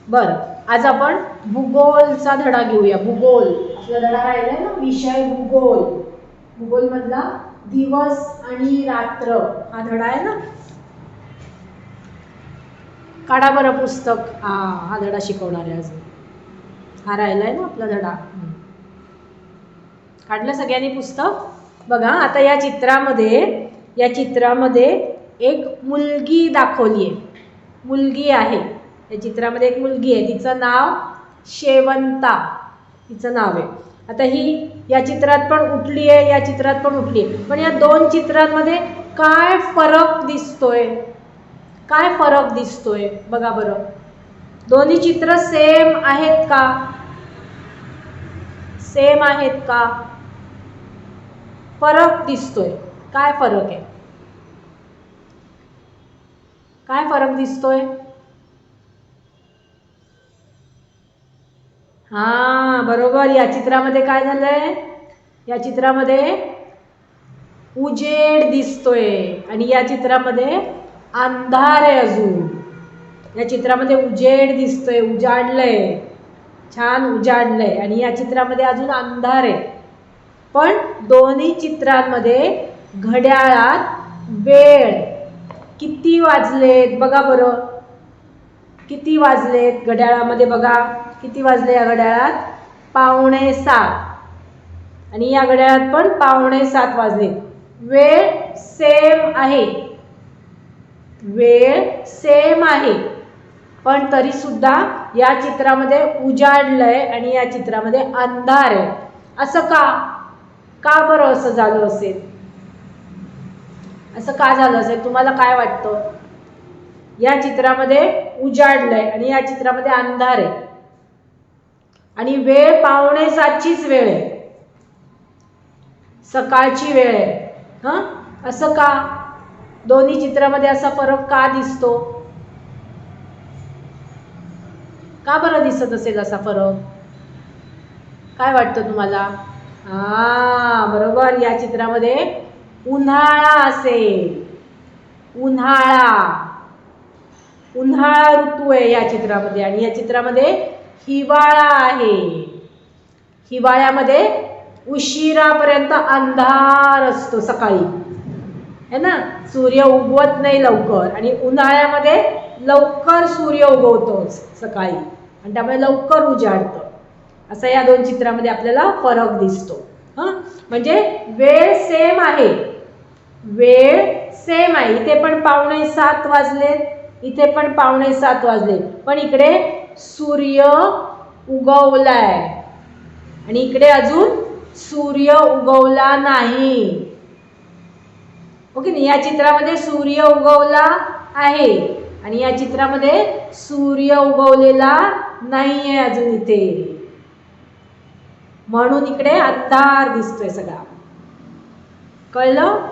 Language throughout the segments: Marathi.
बरं, आज आपण भूगोलचा धडा घेऊया. भूगोल आपला धडा राहिलाय ना, विषय भूगोल. भूगोल मधला दिवस आणि रात्र हा धडा आहे ना. काढा बरं पुस्तक. हा धडा शिकवणार आहे अजून. हा राहिलाय ना आपला धडा. काढलं सगळ्यांनी पुस्तक? बघा आता या चित्रामध्ये एक मुलगी दाखवली आहे. मुलगी आहे या चित्रामध्ये, एक मुलगी आहे. तिचं नाव शेवंता, तिचं नाव आहे. आता ही या चित्रात पण उठली आहे, या चित्रात पण उठली आहे. पण या दोन चित्रांमध्ये काय फरक दिसतोय? काय फरक दिसतोय बघा बरं. दोन्ही चित्र सेम आहेत का? सेम आहेत का? फरक दिसतोय. काय फरक आहे? काय फरक दिसतोय? हा बरोबर. या चित्रामध्ये काय झालंय? या चित्रामध्ये उजेड दिसतोय आणि या चित्रामध्ये अंधार आहे. अजून या चित्रामध्ये उजेड दिसतोय, उजाडलंय, छान उजाडलंय. आणि या चित्रामध्ये अजून अंधार आहे. पण दोन्ही चित्रांमध्ये घड्याळात वेळ किती वाजलेत बघा बरं. किती वाजलेत घड्याळामध्ये बघा. किती वाजले या घड्याळात? 6:45. आणि या घड्याळात पण 6:45 वाजले. वेळ सेम आहे. वेळ सेम आहे. पण तरी सुद्धा या चित्रामध्ये उजाडलंय आणि या चित्रामध्ये अंधार आहे. असं का? का बरं असं झालं असेल? असं का झालं असेल? तुम्हाला काय वाटतं? या चित्रामध्ये उजाडलंय आणि या चित्रामध्ये अंधार आहे. आणि वेळ 6:45चीच वेळ आहे. सकाळची वेळ आहे. असं का? दोन्ही चित्रामध्ये असा फरक का दिसतो? का बरं दिसत असेल असा फरक? काय वाटतं तुम्हाला? बरोबर. या चित्रामध्ये उन्हाळा असेल. उन्हाळा ऋतू आहे या चित्रामध्ये. आणि या चित्रामध्ये हिवाळा आहे. हिवाळ्यामध्ये उशिरापर्यंत अंधार असतो सकाळी, है ना. सूर्य उगवत नाही लवकर. आणि उन्हाळ्यामध्ये लवकर सूर्य उगवतो सकाळी आणि त्यामुळे लवकर उजाडतं. असा या दोन चित्रामध्ये आपल्याला फरक दिसतो. म्हणजे वेळ सेम आहे. वेळ सेम आहे. इथे पण 6:45 वाजले, इथे पण 6:45 वाजले. पण इकडे सूर्य उगवलाय आणि इकडे अजून सूर्य उगवला नाही. ओके नाही. या चित्रामध्ये सूर्य उगवला आहे आणि या चित्रामध्ये सूर्य उगवलेला नाहीये अजून इथे. म्हणून इकडे अंधार दिसतोय सगळा. कळलं?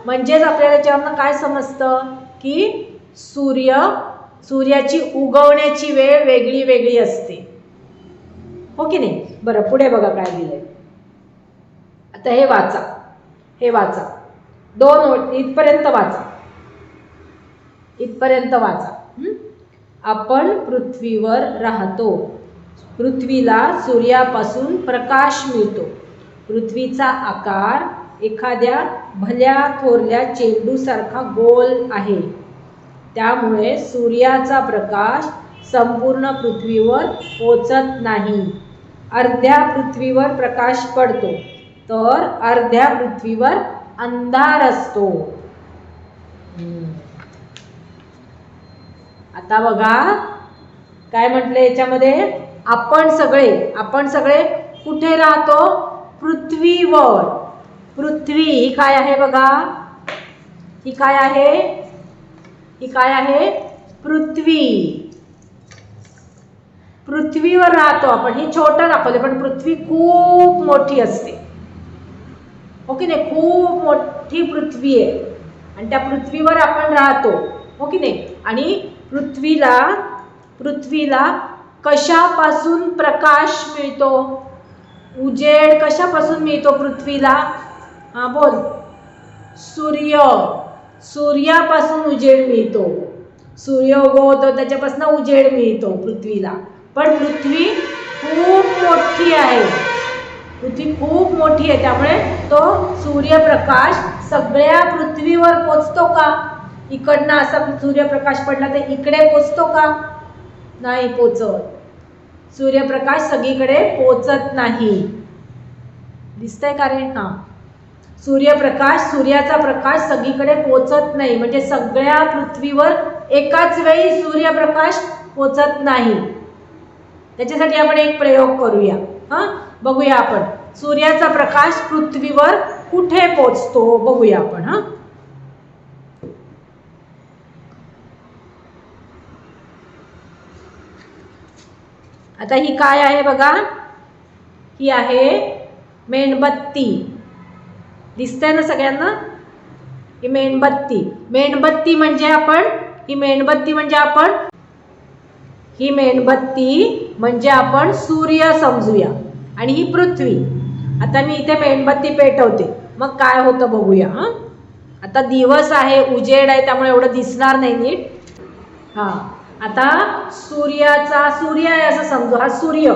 म्हणजेच आपल्याला याच्यावरनं काय समजतं की सूर्याची उगवण्याची वेळ वेगळी वेगळी असते. हो की नाही? बरं, पुढे बघा काय दिलंय. आता हे वाचा. 2 इथपर्यंत वाचा. इथपर्यंत वाचा. आपण पृथ्वीवर राहतो. पृथ्वीला सूर्यापासून प्रकाश मिळतो. पृथ्वीचा आकार एखाद्या भल्या थोरल्या चेंडूसारखा गोल आहे. त्यामुळे सूर्याचा प्रकाश संपूर्ण पृथ्वीवर पोचत नाही. अर्ध्या पृथ्वीवर प्रकाश पडतो तर अर्ध्या पृथ्वीवर अंधार असतो. आता बघा काय म्हटलं याच्यामध्ये. आपण सगळे कुठे राहतो? पृथ्वीवर. पृथ्वी ही काय आहे बघा. ही काय आहे? ही काय आहे? पृथ्वी. पृथ्वीवर राहतो आपण. हे छोटं दाखवलं पण पृथ्वी खूप मोठी असते. ओके नाही? खूप मोठी पृथ्वी आहे आणि त्या पृथ्वीवर आपण राहतो. ओके नाही? आणि पृथ्वीला कशापासून प्रकाश मिळतो? उजेड कशापासून मिळतो पृथ्वीला? बोल. सूर्यापासून उजेड मिळतो. सूर्य उगवतो त्याच्यापासून उजेड मिळतो पृथ्वीला. पण पृथ्वी खूप मोठी आहे, पृथ्वी खूप मोठी आहे, त्यामुळे तो सूर्यप्रकाश सगळ्या पृथ्वीवर पोचतो का? इकडनं असा सूर्यप्रकाश पडला तर इकडे पोचतो का? नाही पोचत. सूर्यप्रकाश सगळीकडे पोचत नाही. दिसतंय का रे? हा, सूर्याचा प्रकाश सगळीकडे पोचत नाही, म्हणजे सगळ्या पृथ्वीवर एकाच वेळी सूर्यप्रकाश पोचत नाही. त्याच्यासाठी आपण एक प्रयोग करूया. बघूया आपण सूर्याचा प्रकाश पृथ्वीवर कुठे पोचतो बघूया आपण. आता ही काय आहे बघा, ही आहे मेणबत्ती. दिसतंय ना सगळ्यांना? ही मेणबत्ती. मेणबत्ती म्हणजे आपण सूर्य समजूया आणि ही पृथ्वी. आता मी इथे मेणबत्ती पेटवते, मग काय होतं बघूया. आता दिवस आहे, उजेड आहे, त्यामुळे एवढं दिसणार नाही नीट. आता सूर्य आहे असं समजू. हा सूर्य.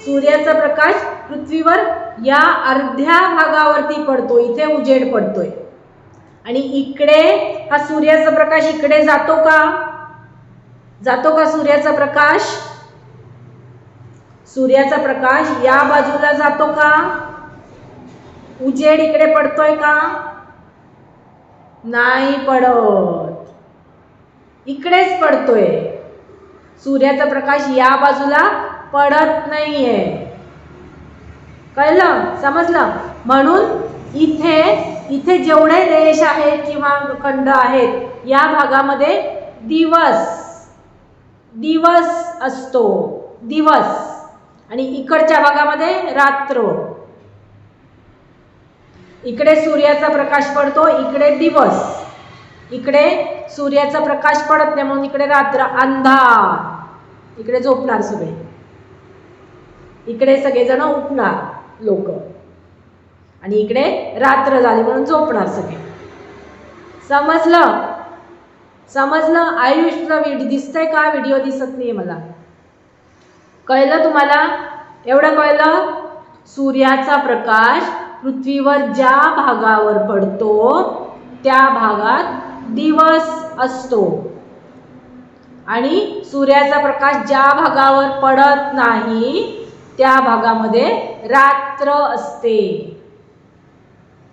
सूर्याचा प्रकाश पृथ्वीवर या अर्ध्या भागावरती पडतो, इथे उजेड पडतोय. आणि इकडे हा सूर्याचा प्रकाश इकडे जातो का? सूर्याचा प्रकाश या बाजूला जातो का? उजेड इकडे पडतोय का? नाही पडत, इकडेच पडतोय. सूर्याचा प्रकाश या बाजूला पडत नाहीये. कळलं? समजलं? म्हणून इथे जेवढे देश आहेत किंवा खंड आहेत, या भागामध्ये दिवस असतो, दिवस. आणि इकडच्या भागामध्ये रात्र. इकडे सूर्याचा प्रकाश पडतो, इकडे दिवस. इकडे सूर्याचा प्रकाश पडत नाही म्हणून इकडे रात्र, अंधार. इकडे झोपणार सगळे, इकडे सगळेजण उठणार लोक, आणि इकडे रात्र झाली म्हणून झोपणार सगळे. समजलं? आयुषला दिसतंय का? व्हिडिओ दिसत नाहीये मला. कळलं तुम्हाला? एवढं कळलं? सूर्याचा प्रकाश पृथ्वीवर ज्या भागावर पडतो त्या भागात दिवस असतो, आणि सूर्याचा प्रकाश ज्या भागावर पडत नाही त्या भागामध्ये रात्र असते.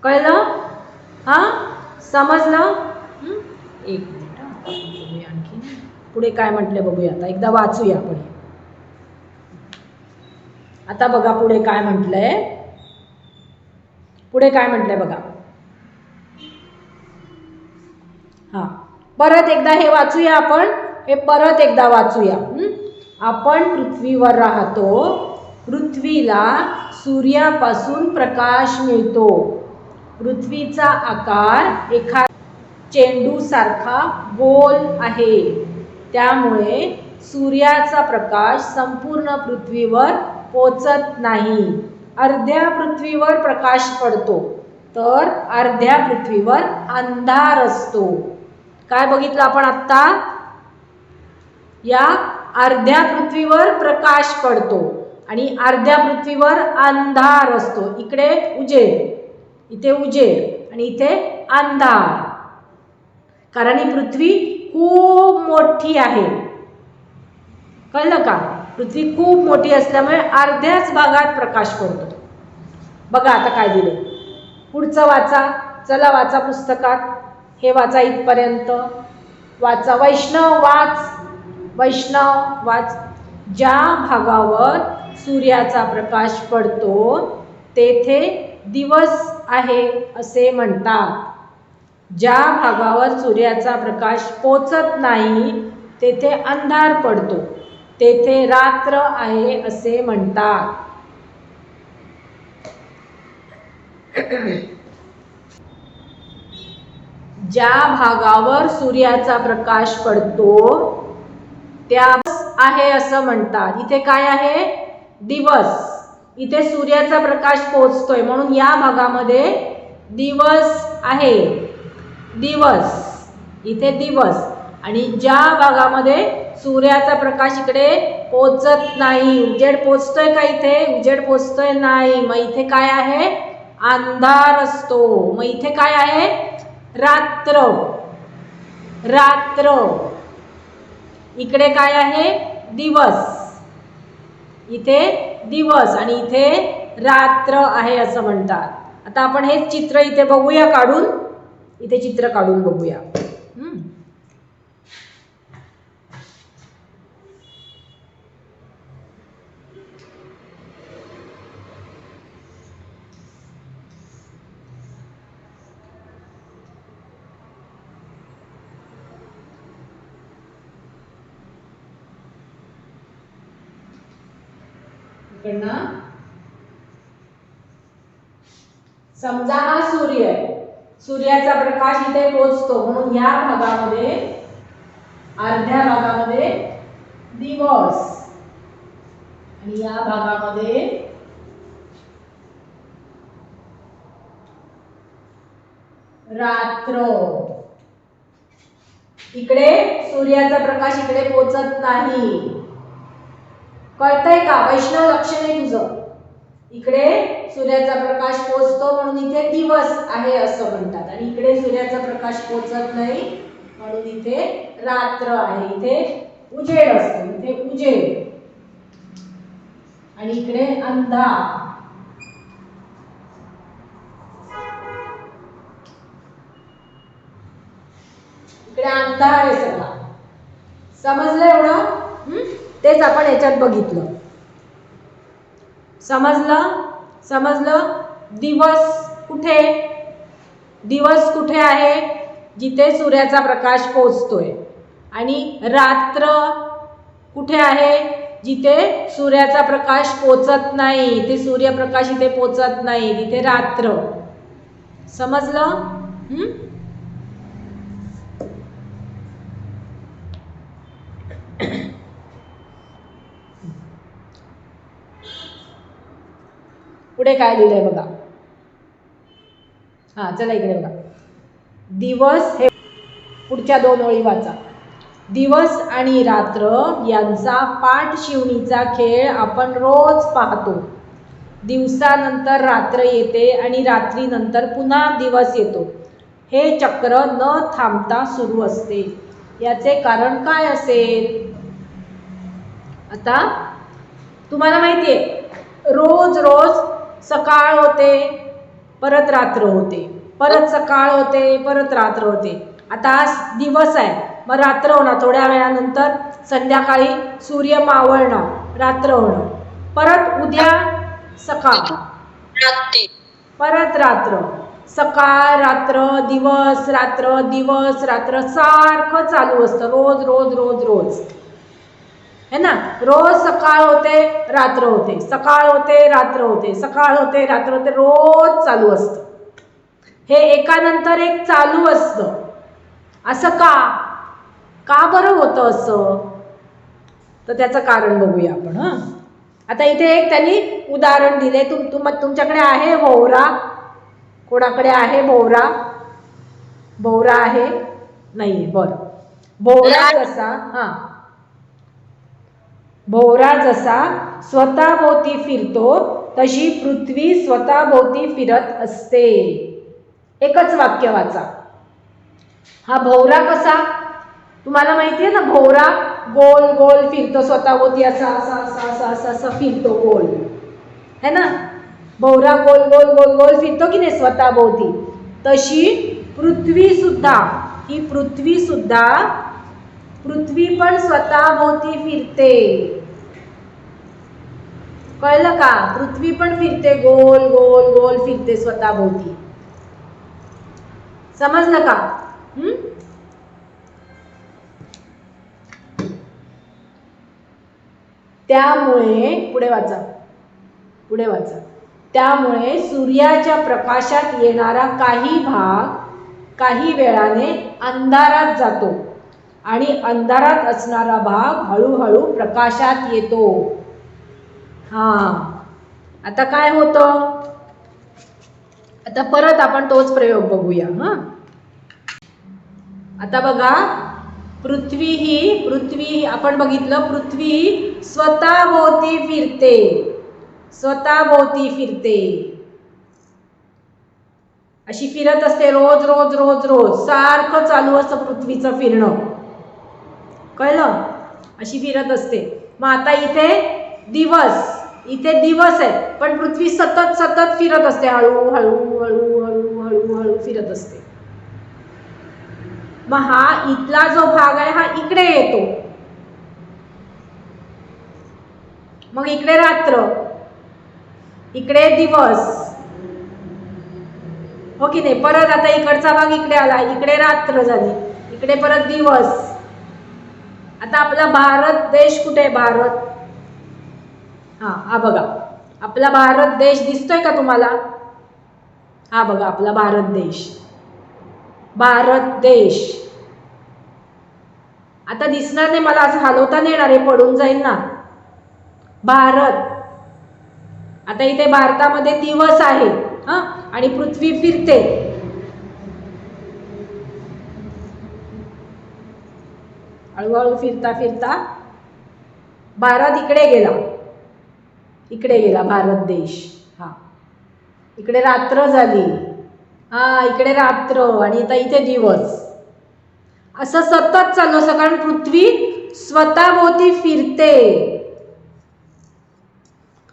कळलं? समजलं? एक मिनिट, आणखी पुढे काय म्हटले बघूया. आता एकदा वाचूया आपण. आता बघा पुढे काय म्हटलंय. बघा. परत एकदा हे वाचूया आपण. आपण पृथ्वीवर राहतो. पृथ्वीला सूर्यापासून प्रकाश मिळतो. पृथ्वीचा आकार एखाद्या चेंडू सारखा गोल आहे, त्यामुळे सूर्याचा प्रकाश संपूर्ण पृथ्वीवर पोचत नाही. अर्ध्या पृथ्वीवर प्रकाश पडतो, तर अर्ध्या पृथ्वीवर अंधार असतो. काय बघितलं आपण आत्ता? या अर्ध्या पृथ्वीवर प्रकाश पडतो आणि अर्ध्या पृथ्वीवर अंधार असतो. इकडे इथे उजेड आणि इथे अंधार. कारण ही पृथ्वी खूप मोठी आहे. कळलं का? पृथ्वी खूप मोठी असल्यामुळे अर्ध्याच भागात प्रकाश पडतो. बघा आता काय दिलं, पुढचं वाचा. चला वाचा पुस्तकात. हे वाचा, इथपर्यंत वाचा. वैष्णव वाच. ज्या भागावर सूर्याचा प्रकाश पडतो तेथे दिवस आहे असे म्हणतात. ज्या भागावर सूर्याचा प्रकाश पोचत नाही तेथे अंधार पडतो, तेथे रात्र आहे असे म्हणतात. ज्या भागावर सूर्याचा प्रकाश पडतो त्या आहे असं म्हणतात. इथे काय आहे? दिवस. इथे सूर्याचा प्रकाश पोचतोय म्हणून या भागामध्ये दिवस आहे. दिवस, इथे दिवस. आणि ज्या भागामध्ये सूर्याचा प्रकाश इकडे पोचत नाही, उजेड पोचतोय का इथे? उजेड पोचतोय नाही, मग इथे काय आहे? अंधार असतो. मग इथे काय आहे? रात्र. रात्र. इकडे काय आहे? दिवस. इथे दिवस आणि इथे रात्र आहे असं म्हणतात. आता आपण हे चित्र इथे बघूया काढून. इथे चित्र काढून बघूया. समजा हा सूर्य आहे. सूर्याचा प्रकाश इथे पोचतो म्हणून या भागामध्ये, अर्ध्या भागामध्ये दिवस आणि या भागामध्ये रात्र. इकडे सूर्याचा प्रकाश इकडे पोचत नाही. कळतंय का? वैष्णव लक्ष नाही तुझं. इकडे सूर्याचा प्रकाश पोचतो म्हणून इथे दिवस आहे असं म्हणतात आणि इकडे सूर्याचा प्रकाश पोचत नाही म्हणून इथे रात्र आहे. इथे उजेड असतो, इथे उजेड आणि इकडे अंधार. इकडे अंधार आहे सगळा. समजलं एवढं? तेच आपण याच्यात बघितलं. समजलं? दिवस कुठे? दिवस कुठे आहे? जिथे सूर्याचा प्रकाश पोचतोय. आणि रात्र कुठे आहे? जिथे सूर्याचा प्रकाश पोचत नाही. ते सूर्यप्रकाश इथे पोचत नाही, तिथे रात्र. समजलं? पुढे काय लिहिलंय बघा. चला इकडे बघा. दिवस हे पुढच्या 2 ओळी वाचा. दिवस आणि रात्र यांचा पाठशिवणीचा खेळ आपण रोज पाहतो. दिवसानंतर रात्र येते आणि रात्रीनंतर पुन्हा दिवस येतो. हे चक्र न थांबता सुरू असते. याचे कारण काय असेल? आता तुम्हाला माहिती आहे, रोज सकाळ होते, परत रात्र होते, परत सकाळ होते, परत रात्र होते. आता आज दिवस आहे, मग रात्र होणार. थोड्या वेळानंतर संध्याकाळी सूर्य मावळणार, रात्र होणार. परत उद्या सकाळ, परत रात्र. सकाळ रात्र, दिवस रात्र, दिवस रात्र सारखं चालू असतं. रोज रोज रोज रोज है ना. रोज सकाळ होते, रात्र होते, सकाळ होते, रात्र होते, सकाळ होते, रात्र होते. रोज चालू असतं. हे एकानंतर एक चालू असतं. असं का बरं होतं असं? तर त्याचं कारण बघूया आपण. आता इथे एक त्यांनी उदाहरण दिले. तुमच्याकडे आहे भोवरा? कोणाकडे आहे भोवरा? भोवरा आहे? नाही. बरं. भोवरा जसा स्वतःभोवती फिरतो तशी पृथ्वी स्वतःभोवती फिरत असते. एकच वाक्य वाचा. हा भोवरा कसा? तुम्हाला माहिती आहे ना, भोवरा गोल गोल फिरतो स्वतःभोवती. असा असा असा असा असा असा फिरतो गोल, है ना. भोवरा गोल गोल गोल गोल फिरतो की नाही स्वतःभोवती. तशी पृथ्वी सुद्धा, ही पृथ्वी पण स्वतःभोवती फिरते. कळलं का? पृथ्वी पण फिरते, गोल गोल गोल फिरते स्वतःभोवती. समजलं का? त्यामुळे पुढे वाचा. त्यामुळे सूर्याच्या प्रकाशात येणारा काही भाग काही वेळाने अंधारात जातो आणि अंधारात असणारा भाग हळूहळू प्रकाशात येतो. आता काय होतं? आता परत आपण तोच प्रयोग बघूया. आता बघा, पृथ्वी आपण बघितलं, पृथ्वी ही स्वतःभोवती फिरते, स्वतःभोवती फिरते, अशी फिरत असते, रोज रोज रोज रोज सारखं चालू असतं पृथ्वीचं फिरणं, कळलं? अशी फिरत असते. मग आता इथे दिवस आहे, पण पृथ्वी सतत सतत फिरत असते, हळू हळू हळू हळू हळू हळू फिरत असते. मग हा इथला जो भाग आहे हा इकडे येतो, मग इकडे रात्र, इकडे दिवस, हो की नाही? परत आता इकडचा भाग इकडे आला, इकडे रात्र झाली, इकडे परत दिवस. आता आपला भारत देश कुठे आहे? भारत, हा बघा, आपला भारत देश दिसतोय का तुम्हाला? हा बघा आपला भारत देश, भारत देश. आता दिसणार नाही मला, असं हलवता नाही येणार, हे पडून जाईल ना. भारत, आता इथे भारतामध्ये दिवस आहे हा, आणि पृथ्वी फिरते, हळूहळू फिरता फिरता भारत इकडे गेला भारत देश. हा, इकडे रात्र झाली, हा इकडे रात्र, आणि आता इथे दिवस. असं सतत चालू असं, कारण पृथ्वी स्वतःभोवती फिरते,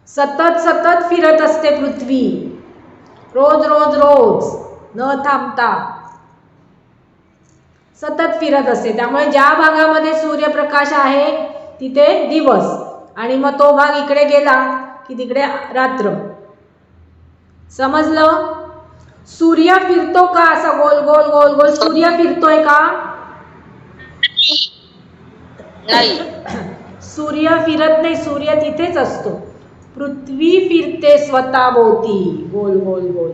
सतत सतत फिरत असते पृथ्वी, रोज रोज रोज न थांबता सतत फिरत असते. त्यामुळे ज्या भागामध्ये सूर्यप्रकाश आहे तिथे दिवस, आणि मग तो भाग इकडे गेला की तिकडे रात्र. समजलं? सूर्य फिरतो का असा गोल गोल गोल गोल? सूर्य फिरतोय का? नाही. सूर्य फिरत नाही, सूर्य तिथेच असतो. पृथ्वी फिरते स्वतःभोवती गोल गोल गोल.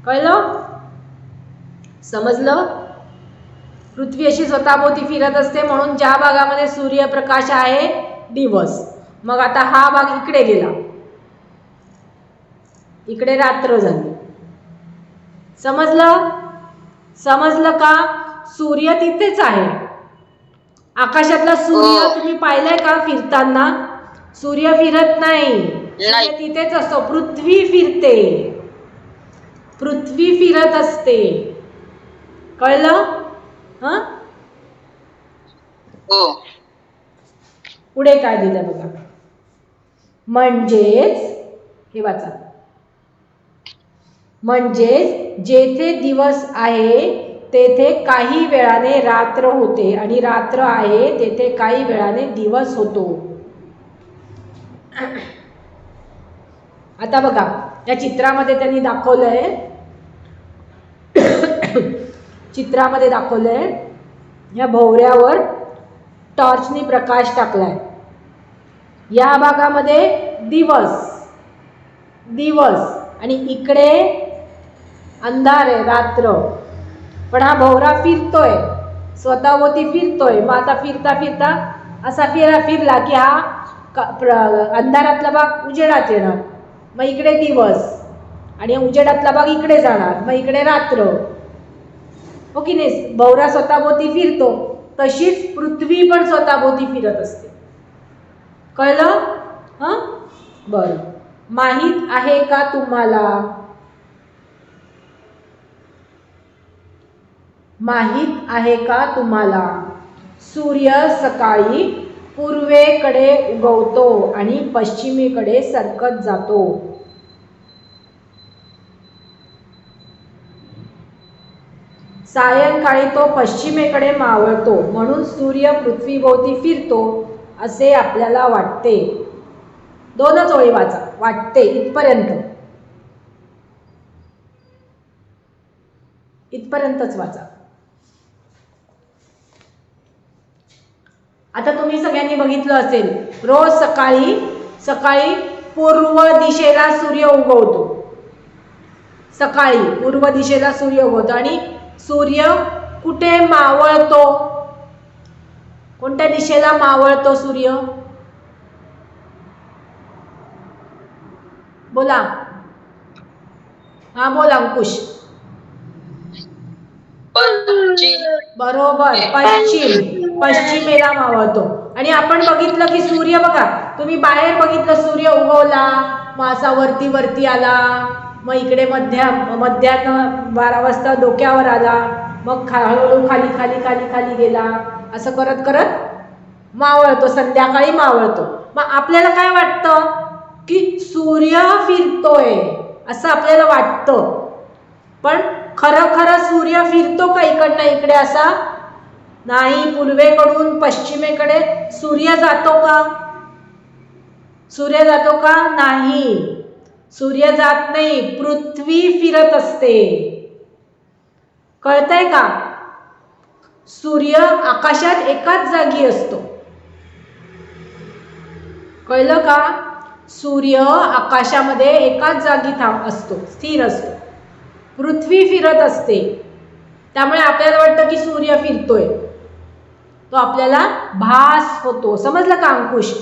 कळलं? समजलं? पृथ्वी अशी स्वतःभोवती फिरत असते, म्हणून ज्या भागामध्ये सूर्यप्रकाश आहे दिवस. मग आता हा भाग इकडे गेला, इकडे रात्र झाली. समजलं? समजलं का? सूर्य तिथेच आहे. आकाशातला सूर्य तुम्ही पाहिलाय का फिरताना? सूर्य फिरत नाही, सूर्य तिथेच असतो. पृथ्वी फिरते, पृथ्वी फिरत असते. कळलं? हा, पुढे काय दिलं बघा. म्हणजेच हे वाचा, म्हणजेच जेथे दिवस आहे तेथे काही वेळाने रात्र होते, आणि रात्र आहे तेथे काही वेळाने दिवस होतो. आता बघा या चित्रामध्ये त्यांनी दाखवलंय, चित्रामध्ये दाखवलंय, या भोवऱ्यावर टॉर्चनी प्रकाश टाकलाय. या भागामध्ये दिवस आणि इकडे अंधार आहे, रात्र. पण हा भोवरा फिरतोय, स्वतःभोवती फिरतोय. मग आता फिरता फिरता असा फिरला की हा अंधारातला भाग उजेडात येणार, मग इकडे दिवस, आणि उजेडातला भाग इकडे जाणार, मग इकडे रात्र. हो की नाही? भोवरा स्वतःभोवती फिरतो, तशीच पृथ्वी पण स्वतःभोवती फिरत असते. कळलं? हं, बरं. माहित आहे का तुम्हाला? माहित आहे का तुम्हाला? सूर्य सकाळी पूर्वेकडे उगवतो आणि पश्चिमेकडे सरकत जातो. सायंकाळी तो पश्चिमेकडे मावळतो, म्हणून सूर्य पृथ्वीभोवती फिरतो असे आपल्याला वाटते. दोनच ओळी वाचा, वाटते इथपर्यंतच वाचा. आता तुम्ही सगळ्यांनी बघितलं असेल, रोज सकाळी पूर्व दिशेला सूर्य उगवतो. सकाळी पूर्व दिशेला सूर्य उगवतो, आणि सूर्य कुठे मावळतो? कोणत्या दिशेला मावळतो सूर्य? बोला. हा बोला अंकुश. बरोबर, पश्चिमेला मावळतो. आणि आपण बघितलं की सूर्य बघा, तुम्ही बाहेर बघितलं सूर्य उगवला, मग असा वरती वरती आला, मग इकडे मध्यानं 12 वाजता डोक्यावर आला, मग हळूहळू खाली खाली खाली खाली गेला, असं करत करत मावळतो, संध्याकाळी मावळतो. मग आपल्याला काय वाटतं की सूर्य फिरतोय असं आपल्याला वाटतं, पण खरं खरं सूर्य फिरतो का इकडनं इकडे असा? नाही. पूर्वेकडून पश्चिमेकडे सूर्य जातो का? सूर्य जातो का? नाही, सूर्य जात नाही, पृथ्वी फिरत असते. कळतंय का? सूर्य आकाशात एकाच जागी असतो. कळलं का? सूर्य आकाशामध्ये एकाच जागी असतो, स्थिर असतो. पृथ्वी फिरत असते. त्यामुळे आपल्याला वाटतं की सूर्य फिरतोय, तो आपल्याला भास होतो. समजलं का अंकुश?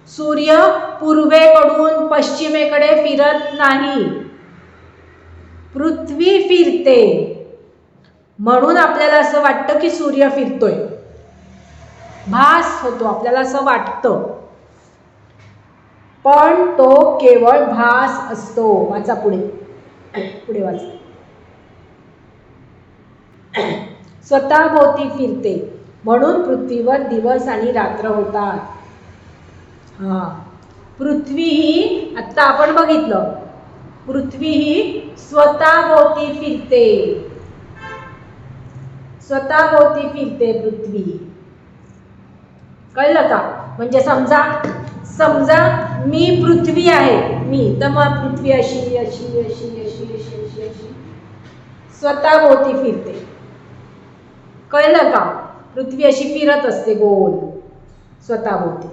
सूर्य पूर्वेकडून पश्चिमेकडे फिरत नाही, पृथ्वी फिरते, म्हणून आपल्याला असं वाटतं की सूर्य फिरतोय, भास होतो, आपल्याला असं वाटतं, पण तो केवळ भास असतो. वाचा पुढे, पुढे वाचा. स्वतःभोवती फिरते, म्हणून पृथ्वीवर दिवस आणि रात्र होतात. पृथ्वी ही, आत्ता आपण बघितलं, पृथ्वी ही स्वतःभोवती फिरते, स्वतःभोवती फिरते पृथ्वी. कळलं का? म्हणजे समजा मी पृथ्वी आहे, मी, तर मग पृथ्वी अशी अशी अशी अशी अशी अशी अशी स्वतःभोवती फिरते. कळलं का? पृथ्वी अशी फिरत असते गोल स्वतःभोवती.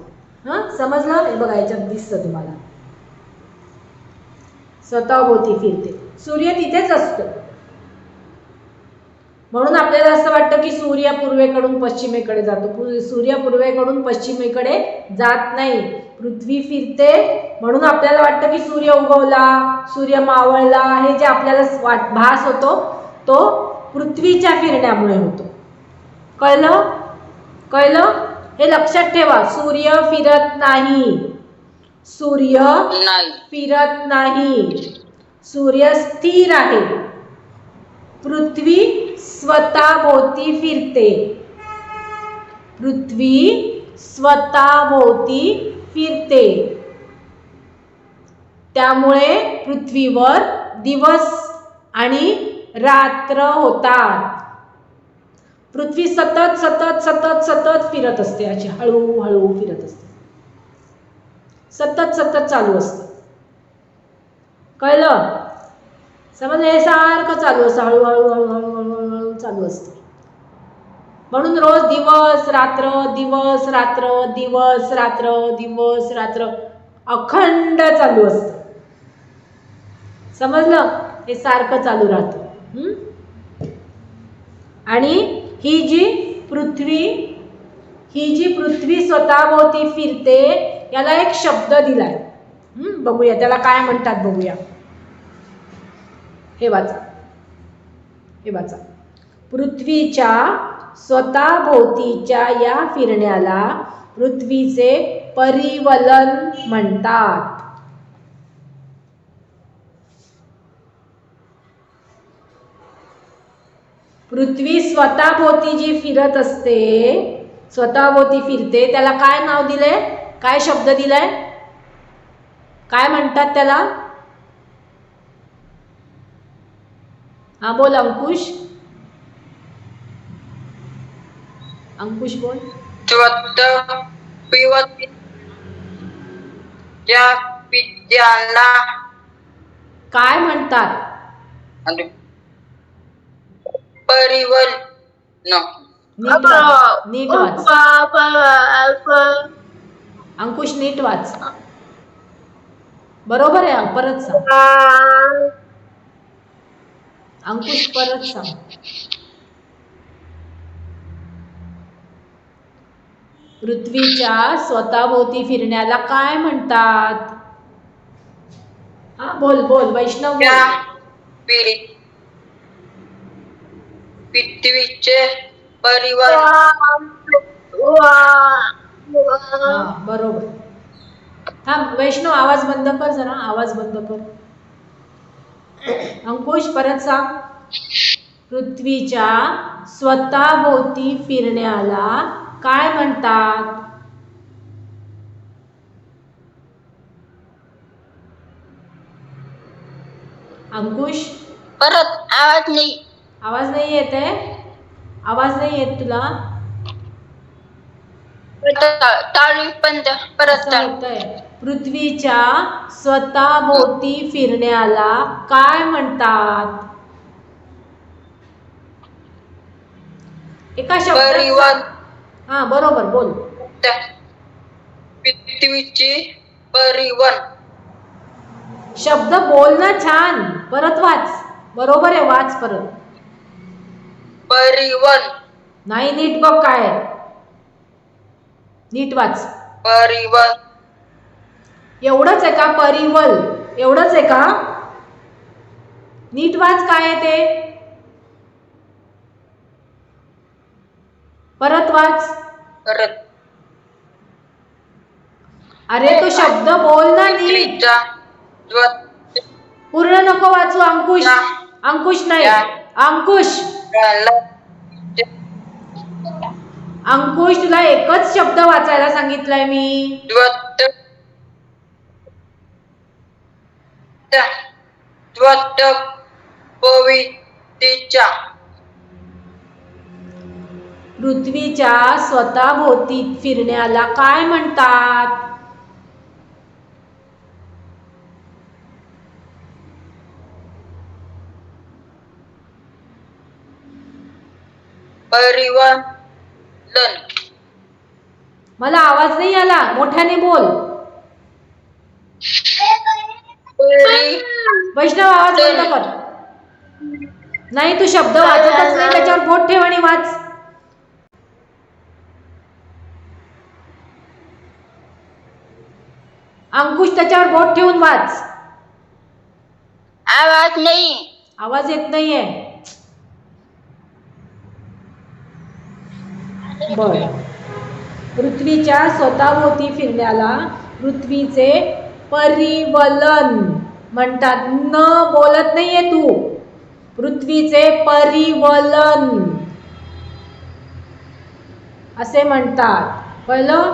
समजलं? हे बघा, याच्यात दिसतं तुम्हाला, स्वतःभोवती फिरते. सूर्य तिथेच असतो, म्हणून आपल्याला असं वाटतं की सूर्य पूर्वेकडून पश्चिमेकडे जातो. सूर्य पूर्वेकडून पश्चिमेकडे जात नाही, पृथ्वी फिरते, म्हणून आपल्याला वाटतं की सूर्य उगवला, सूर्य मावळला. हे जे आपल्याला भास होतो तो पृथ्वीच्या फिरण्यामुळे होतो. कळलं? कळलं? हे लक्षात ठेवा. सूर्य फिरत नाही, सूर्य फिरत नाही, सूर्य स्थिर आहे, पृथ्वी स्वतःभोवती फिरते, पृथ्वी स्वतःभोवती फिरते. त्यामुळे पृथ्वीवर दिवस आणि रात्र होतात. पृथ्वी सतत सतत सतत सतत फिरत असते, अशी हळूहळू फिरत असते, सतत सतत चालू असते. कळलं? समजलं? हे सारखं चालू असतं, हळूहळू हळूहळू हळूहळू चालू असतं. म्हणून रोज दिवस रात्र दिवस रात्र दिवस रात्र दिवस रात्र अखंड चालू असतं. समजलं? हे सारखं चालू राहतं. आणि ही जी पृथ्वी स्वतःभोवती फिरते, याला एक शब्द दिलाय. बघूया त्याला काय म्हणतात, बघूया. हे वाचा, हे वाचा. पृथ्वीच्या स्वतःभोवतीच्या या फिरण्याला पृथ्वीचे परिवलन म्हणतात. पृथ्वी स्वतःभोवती जी फिरत असते, स्वतःभोवती फिरते, त्याला काय नाव दिलंय, काय शब्द दिलाय, काय म्हणतात त्याला? बोल अंकुश, अंकुश बोल. काय म्हणतात? नीट वाच अंकुश, नीट वाच. बरोबर आहे, परत सांग अंकुश, परत सांग. पृथ्वीच्या स्वतःभोवती फिरण्याला काय म्हणतात? बोल बोल वैष्णव बोल. पृथ्वीचे परिवहन. हा बरोबर. थांब वैष्णव, आवाज बंद कर जरा, आवाज बंद कर. अंकुश परत सांग. पृथ्वीच्या स्वतःभोवती फिरण्याला काय म्हणतात? अंकुश परत आवाज नाही. आवाज नाही येत आहे? आवाज नाही येत तुला? चालू पण परत असं होतंय. पृथ्वीच्या स्वतःभोवती फिरण्याला काय म्हणतात? एका शब्दात परिवहन. हा बरोबर, बोल. पृथ्वीचे परिवहन. शब्द बोल ना छान. परत वाच. बरोबर आहे, वाच परत. परिवहन. नाही, नीट बघ काय आहे. नीट वाच. परिवहन. एवढंच आहे का? परिवल एवढंच आहे का? नीट वाच काय आहे ते. परत वाच. परत. अरे तो शब्द बोल ना नीट. पूर्ण नको वाचू अंकुश. अंकुश नाही, अंकुश. अंकुश तुला एकच शब्द वाचायला सांगितलाय मी. पृथ्वीच्या स्वतःभोवती फिरण्याला काय म्हणतात? परिवहन. मला आवाज नाही आला, मोठ्याने बोल. वैष्णव आवाज बंद कर. नाही, तू शब्द वाचतच नाही, त्याच्यावर बोट ठेव आणि वाच. अंकुश त्याच्यावर बोट ठेवून वाच. आवाज नाही. आवाज येत नाहीये. बर. पृथ्वीच्या स्वतःभोवती फिरण्याला पृथ्वीचे परिवलन म्हणतात. न बोलत नाहीये तू. पृथ्वीचे परिवलन असे म्हणतात. कळलं?